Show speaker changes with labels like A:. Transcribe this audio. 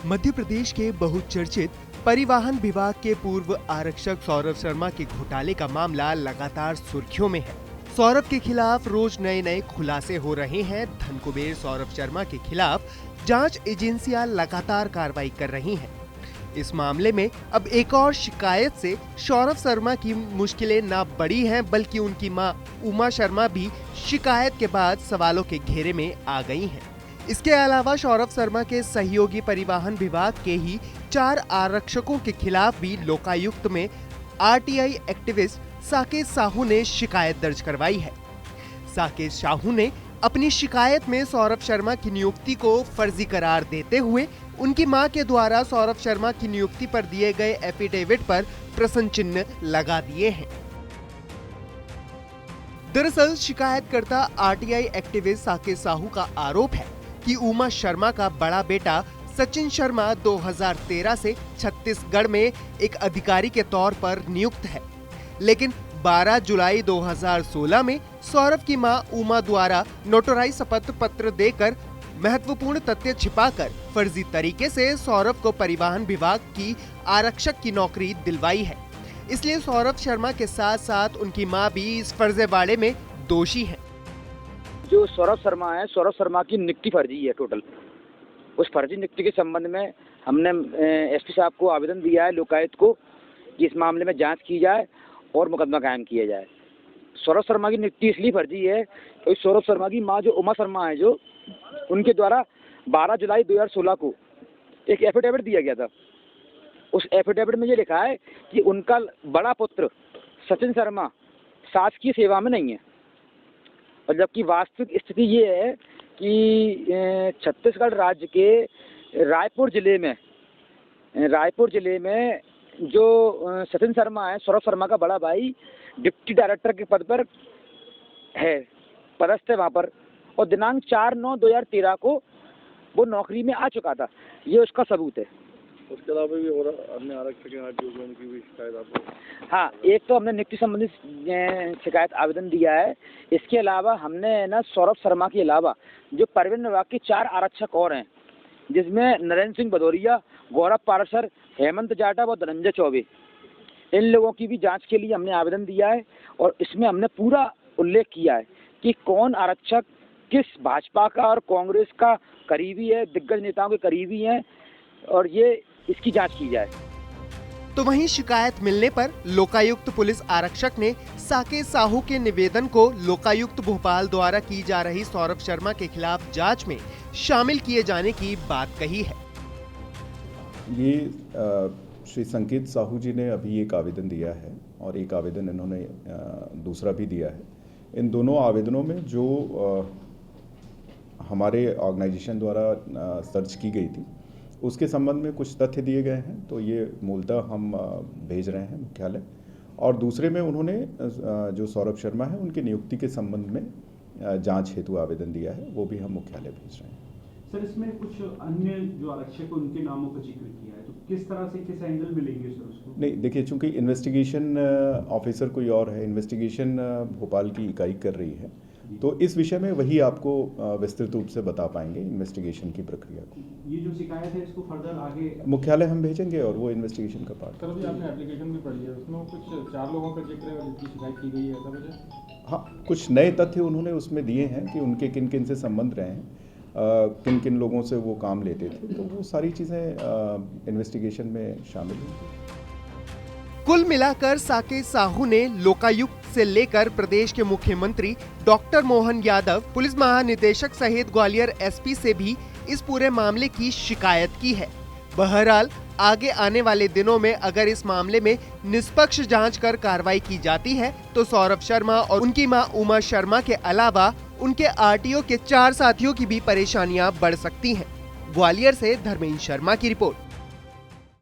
A: मध्य प्रदेश के बहुचर्चित परिवहन विभाग के पूर्व आरक्षक सौरभ शर्मा के घोटाले का मामला लगातार सुर्खियों में है। सौरभ के खिलाफ रोज नए नए खुलासे हो रहे हैं। धनकुबेर सौरभ शर्मा के खिलाफ जांच एजेंसियां लगातार कार्रवाई कर रही हैं। इस मामले में अब एक और शिकायत से सौरभ शर्मा की मुश्किलें न बढ़ी हैं, बल्कि उनकी मां उमा शर्मा भी शिकायत के बाद सवालों के घेरे में आ गई हैं। इसके अलावा सौरभ शर्मा के सहयोगी परिवहन विभाग के ही 4 आरक्षकों के खिलाफ भी लोकायुक्त में आरटीआई एक्टिविस्ट साकेत साहू ने शिकायत दर्ज करवाई है। साकेत साहू ने अपनी शिकायत में सौरभ शर्मा की नियुक्ति को फर्जी करार देते हुए उनकी मां के द्वारा सौरभ शर्मा की नियुक्ति पर दिए गए एफिडेविट पर प्रश्न चिन्ह लगा दिए हैं। दरअसल शिकायतकर्ता आरटीआई एक्टिविस्ट साकेत साहू का आरोप है कि उमा शर्मा का बड़ा बेटा सचिन शर्मा 2013 से छत्तीसगढ़ में एक अधिकारी के तौर पर नियुक्त है, लेकिन 12 जुलाई 2016 में सौरभ की मां उमा द्वारा नोटराइज शपथ पत्र देकर महत्वपूर्ण तथ्य छिपाकर फर्जी तरीके से सौरभ को परिवहन विभाग की आरक्षक की नौकरी दिलवाई है। इसलिए सौरभ शर्मा के साथ साथ उनकी मां भी इस फर्जीवाड़े में दोषी है।
B: जो सौरभ शर्मा है, सौरभ शर्मा की नियुक्ति फर्जी है टोटल। उस फर्जी नियुक्ति के संबंध में हमने एसपी साहब को आवेदन दिया है लोकायुक्त को कि इस मामले में जांच की जाए और मुकदमा कायम किया जाए। सौरभ शर्मा की नियुक्ति इसलिए फर्जी है तो सौरभ शर्मा की मां जो उमा शर्मा है, जो उनके द्वारा 12 जुलाई 2016 को एक एफिडेविट दिया गया था। उस एफिडेविट में ये लिखा है कि उनका बड़ा पुत्र सचिन शर्मा शासकीय सेवा में नहीं है, और जबकि वास्तविक स्थिति ये है कि छत्तीसगढ़ राज्य के रायपुर जिले में जो सचिन शर्मा है, सौरभ शर्मा का बड़ा भाई, डिप्टी डायरेक्टर के पद पर है, पदस्थ है वहाँ पर, और दिनांक 4/9/2013 को वो नौकरी में आ चुका था। ये उसका सबूत है।
C: उसके अलावा भी और अन्य आरक्षक उनकी भी शिकायत आपको?
B: हाँ, एक तो हमने नियुक्ति संबंधी शिकायत आवेदन दिया है। इसके अलावा हमने ना सौरभ शर्मा के अलावा जो परिवहन विभाग के 4 आरक्षक और हैं, जिसमें नरेंद्र सिंह भदौरिया, गौरव पाराशर, हेमंत जाटव और धनंजय चौबे, इन लोगों की भी जांच के लिए हमने आवेदन दिया है। और इसमें हमने पूरा उल्लेख किया है कि कौन आरक्षक किस भाजपा का और कांग्रेस का करीबी है, दिग्गज नेताओं के करीबी हैं, और ये इसकी जांच की जाए।
A: तो वहीं शिकायत मिलने पर लोकायुक्त पुलिस आरक्षक ने साकेत साहू के निवेदन को लोकायुक्त भोपाल द्वारा की जा रही सौरभ शर्मा के खिलाफ जांच में शामिल किए जाने की बात कही है।
D: ये श्री संकेत साहू जी ने अभी एक आवेदन दिया है और एक आवेदन इन्होंने दूसरा भी दिया है। इन दोनों आवेदनों में जो हमारे ऑर्गेनाइजेशन द्वारा सर्च की गई थी उसके संबंध में कुछ तथ्य दिए गए हैं, तो ये मूलतः हम भेज रहे हैं मुख्यालय। और दूसरे में उन्होंने जो सौरभ शर्मा है उनकी नियुक्ति के संबंध में जांच हेतु आवेदन दिया है, वो भी हम मुख्यालय भेज रहे हैं।
E: सर, इसमें कुछ अन्य जो आरक्षक है उनके नामों का जिक्र किया है, तो किस तरह से, किस एंगल में लेंगे सर उसको? नहीं,
D: देखिए, चूंकि इन्वेस्टिगेशन ऑफिसर कोई और है, इन्वेस्टिगेशन भोपाल की इकाई कर रही है, तो इस विषय में वही आपको विस्तृत रूप से बता पाएंगे इन्वेस्टिगेशन की प्रक्रिया को।
E: ये जो शिकायत है इसको फर्दर आगे
D: मुख्यालय हम भेजेंगे और वो इन्वेस्टिगेशन का पार्ट।
F: सर, अभी आपने एप्लीकेशन भी पढ़ी है, उसमें कुछ 4 लोगों का जिक्र है जिनकी शिकायत की गई है, ऐसा कुछ है?
D: हाँ, कुछ नए तथ्य उन्होंने उसमें दिए हैं कि उनके किन किन से संबंध रहे हैं, किन किन लोगों से वो काम लेते थे, तो वो सारी चीज़ें इन्वेस्टिगेशन में शामिल हैं।
A: कुल मिलाकर साकेत साहू ने लोकायुक्त से लेकर प्रदेश के मुख्यमंत्री डॉक्टर मोहन यादव, पुलिस महानिदेशक सहित ग्वालियर एसपी से भी इस पूरे मामले की शिकायत की है। बहरहाल आगे आने वाले दिनों में अगर इस मामले में निष्पक्ष जांच कर कार्रवाई की जाती है तो सौरभ शर्मा और उनकी मां उमा शर्मा के अलावा उनके आरटीओ के 4 साथियों की भी परेशानियां बढ़ सकती हैं। ग्वालियर से धर्मेंद्र शर्मा की रिपोर्ट।